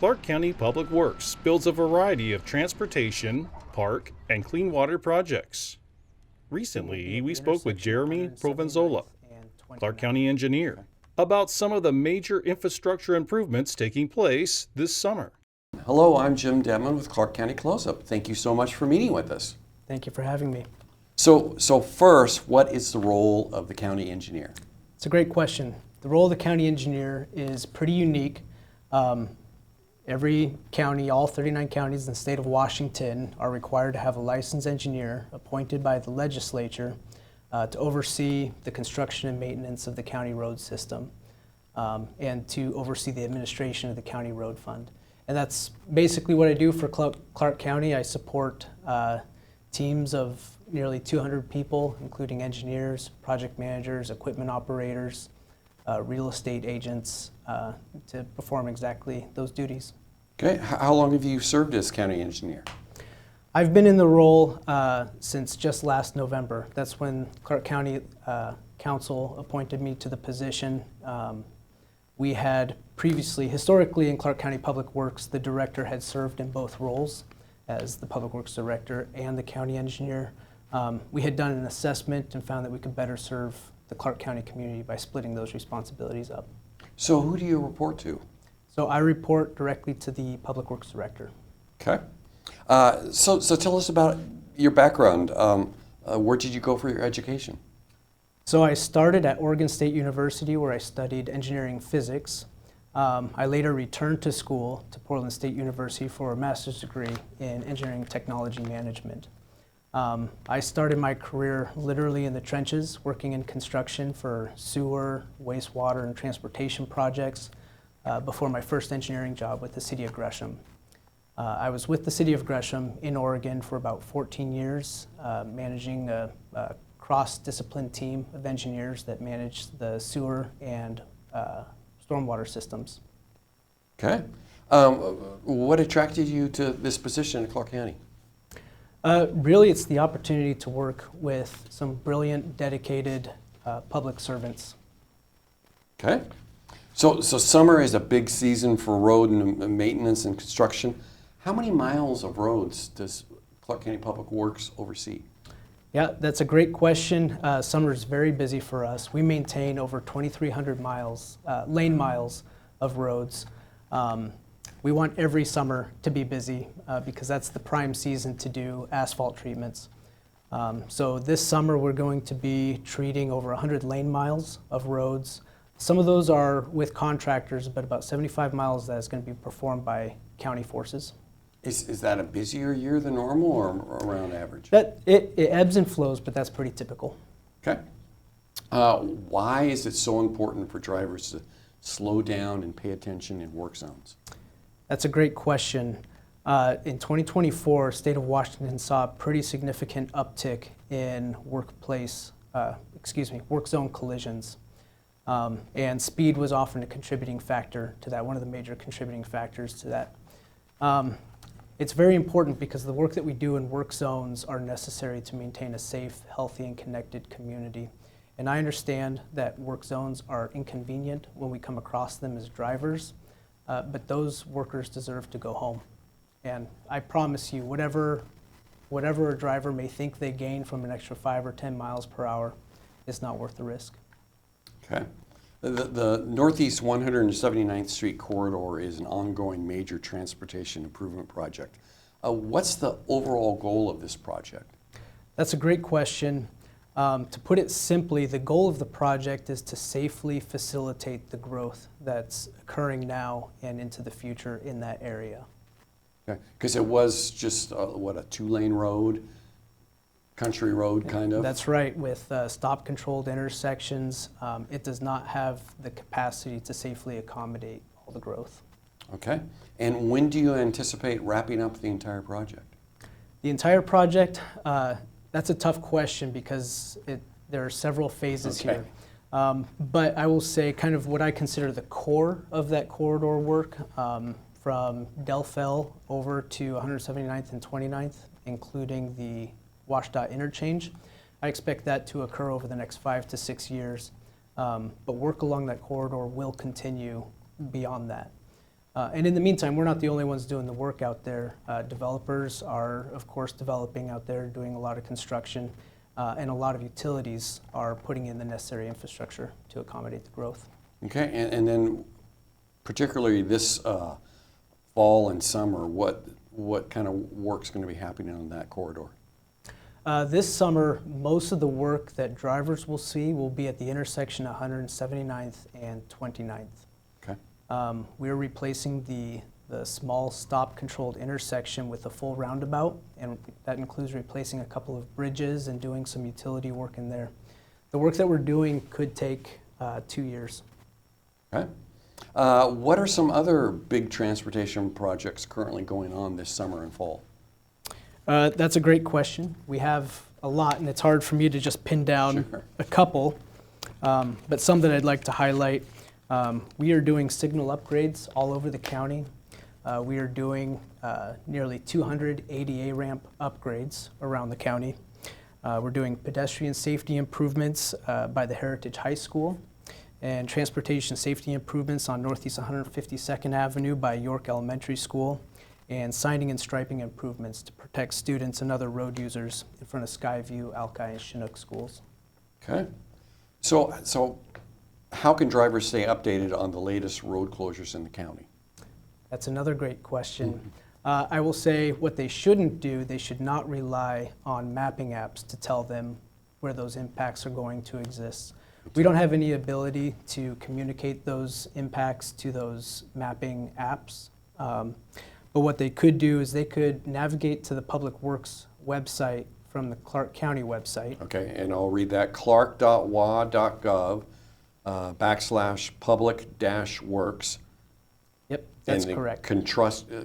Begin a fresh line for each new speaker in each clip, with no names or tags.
Clark County Public Works builds a variety of transportation, park, and clean water projects. Recently, we spoke with Jeremy Provenzola, Clark County Engineer, about some of the major infrastructure improvements taking place this summer.
Hello, I'm Jim Devlin with Clark County Close-Up. Thank you so much for meeting with us.
Thank you for having me.
So first, what is the role of the county engineer?
It's a great question. The role of the county engineer is pretty unique. Every county, all 39 counties in the state of Washington, are required to have a licensed engineer appointed by the legislature to oversee the construction and maintenance of the county road system and to oversee the administration of the county road fund. And that's basically what I do for Clark County. I support teams of nearly 200 people, including engineers, project managers, equipment operators, real estate agents, to perform exactly those duties.
Okay, how long have you served as county engineer?
I've been in the role since just last November. That's when Clark County Council appointed me to the position. We had previously, historically in Clark County Public Works, the director had served in both roles as the Public Works Director and the county engineer. We had done an assessment and found that we could better serve the Clark County community by splitting those responsibilities up.
So who do you report to?
So I report directly to the Public Works Director.
Okay. So tell us about your background. Where did you go for your education?
So I started at Oregon State University, where I studied engineering physics. I later returned to school to Portland State University for a master's degree in engineering technology management. I started my career literally in the trenches, working in construction for sewer, wastewater, and transportation projects before my first engineering job with the City of Gresham. I was with the City of Gresham in Oregon for about 14 years, managing a cross-discipline team of engineers that managed the sewer and stormwater systems.
Okay. What attracted you to this position in Clark County?
Really, it's the opportunity to work with some brilliant, dedicated public servants.
Okay. So summer is a big season for road and maintenance and construction. How many miles of roads does Clark County Public Works oversee?
Yeah, that's a great question. Summer is very busy for us. We maintain over 2,300 miles, lane miles of roads. We want every summer to be busy because that's the prime season to do asphalt treatments. So this summer we're going to be treating over 100 lane miles of roads. Some of those are with contractors, but about 75 miles of that is going to be performed by county forces.
Is that a busier year than normal or around average?
It ebbs and flows, but that's pretty typical.
Okay. Why is it so important for drivers to slow down and pay attention in work zones?
That's a great question. In 2024, state of Washington saw a pretty significant uptick in work zone collisions. And speed was often a contributing factor to that, one of the major contributing factors to that. It's very important because the work that we do in work zones are necessary to maintain a safe, healthy, and connected community. And I understand that work zones are inconvenient when we come across them as drivers, but those workers deserve to go home. And I promise you, whatever a driver may think they gain from an extra 5 or 10 miles per hour, it's not worth the risk.
Okay. The Northeast 179th Street corridor is an ongoing major transportation improvement project. What's the overall goal of this project?
That's a great question. To put it simply, the goal of the project is to safely facilitate the growth that's occurring now and into the future in that area.
Okay. Because it was just, a 2-lane road? Country road, kind of?
That's right. With stop-controlled intersections, it does not have the capacity to safely accommodate all the growth.
Okay. And when do you anticipate wrapping up the entire project?
The entire project, that's a tough question because there are several phases here. But I will say kind of what I consider the core of that corridor work, from Del Fell over to 179th and 29th, including the WashDOT interchange. I expect that to occur over the next 5 to 6 years, but work along that corridor will continue beyond that. And in the meantime, we're not the only ones doing the work out there. Developers are, of course, developing out there, doing a lot of construction, and a lot of utilities are putting in the necessary infrastructure to accommodate the growth.
Okay, and then particularly this fall and summer, what kind of work's going to be happening on that corridor?
This summer, most of the work that drivers will see will be at the intersection of 179th and 29th.
Okay.
We're replacing the small stop-controlled intersection with a full roundabout, and that includes replacing a couple of bridges and doing some utility work in there. The work that we're doing could take 2 years.
Okay. What are some other big transportation projects currently going on this summer and fall?
That's a great question. We have a lot, and it's hard for me to just pin down
Sure.
a couple, but some that I'd like to highlight. We are doing signal upgrades all over the county. We are doing nearly 200 ADA ramp upgrades around the county. We're doing pedestrian safety improvements by the Heritage High School, and transportation safety improvements on Northeast 152nd Avenue by York Elementary School, and signing and striping improvements to protect students and other road users in front of Skyview, Alki, and Chinook schools.
Okay. So how can drivers stay updated on the latest road closures in the county?
That's another great question. I will say what they shouldn't do, they should not rely on mapping apps to tell them where those impacts are going to exist. We don't have any ability to communicate those impacts to those mapping apps. But what they could do is they could navigate to the Public Works website from the Clark County website.
Okay, and I'll read that, clark.wa.gov /public-works.
Yep, that's
and the
correct.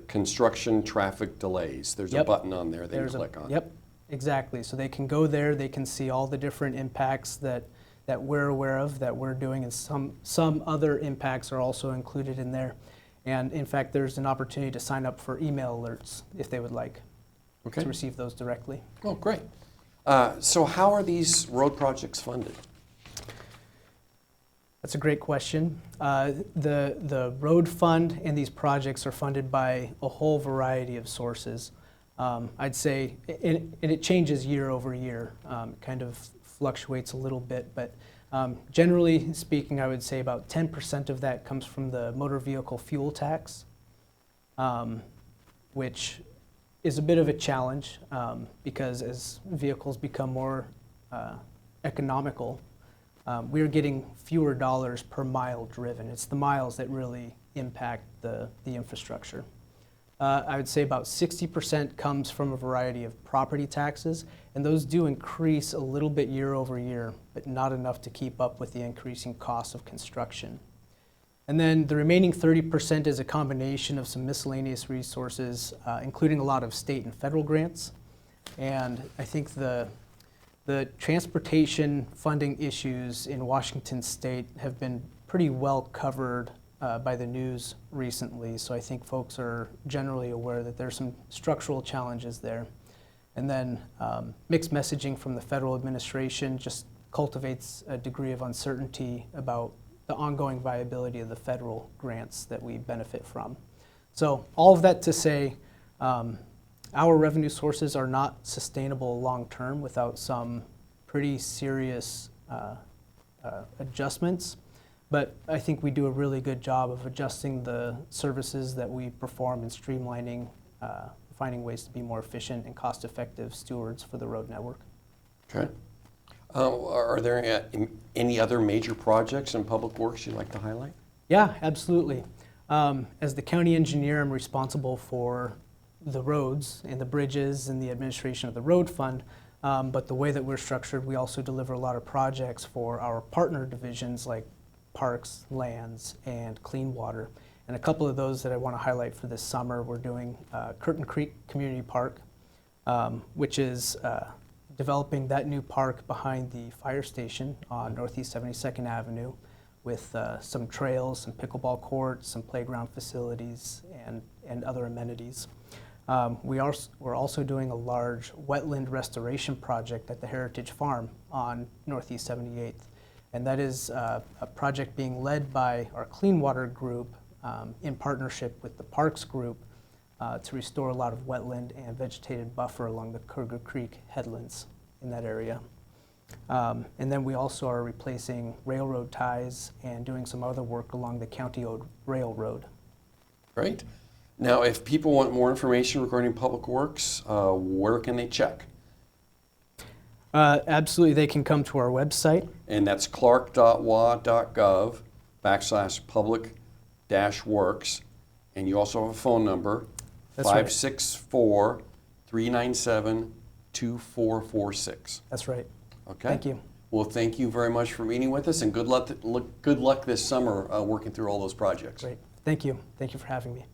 Construction traffic delays. There's a
Yep.
button on there they can
There's
click on.
Yep, exactly. So they can go there, they can see all the different impacts that we're aware of, that we're doing, and some other impacts are also included in there. And in fact, there's an opportunity to sign up for email alerts if they would like
Okay.
to receive those directly.
Oh, great. So how are these road projects funded?
That's a great question. The road fund and these projects are funded by a whole variety of sources. I'd say, and it changes year over year, kind of fluctuates a little bit, but generally speaking, I would say about 10% of that comes from the motor vehicle fuel tax, which is a bit of a challenge because as vehicles become more economical, we're getting fewer dollars per mile driven. It's the miles that really impact the infrastructure. I would say about 60% comes from a variety of property taxes, and those do increase a little bit year over year, but not enough to keep up with the increasing cost of construction. And then the remaining 30% is a combination of some miscellaneous resources, including a lot of state and federal grants. And I think the transportation funding issues in Washington State have been pretty well covered by the news recently, so I think folks are generally aware that there's some structural challenges there. And then mixed messaging from the federal administration just cultivates a degree of uncertainty about the ongoing viability of the federal grants that we benefit from. So all of that to say, our revenue sources are not sustainable long-term without some pretty serious adjustments. But I think we do a really good job of adjusting the services that we perform and streamlining, finding ways to be more efficient and cost-effective stewards for the road network.
Okay. Are there any other major projects in Public Works you'd like to highlight?
Yeah, absolutely. As the county engineer, I'm responsible for the roads and the bridges and the administration of the road fund. But the way that we're structured, we also deliver a lot of projects for our partner divisions like parks, lands, and clean water. And a couple of those that I want to highlight for this summer, we're doing Curtin Creek Community Park, which is developing that new park behind the fire station on Northeast 72nd Avenue with some trails, some pickleball courts, some playground facilities, and other amenities. We're also doing a large wetland restoration project at the Heritage Farm on Northeast 78th. And that is a project being led by our Clean Water group in partnership with the Parks Group to restore a lot of wetland and vegetated buffer along the Kruger Creek headlands in that area. And then we also are replacing railroad ties and doing some other work along the county-owned railroad.
Great. Now, if people want more information regarding Public Works, where can they check?
Absolutely, they can come to our website.
And that's clark.wa.gov/public-works. And you also have a phone number,
That's right.
564-397-2446.
That's right.
Okay.
Thank you.
Well, thank you very much for meeting with us, and good luck this summer working through all those projects.
Great. Thank you. Thank you for having me.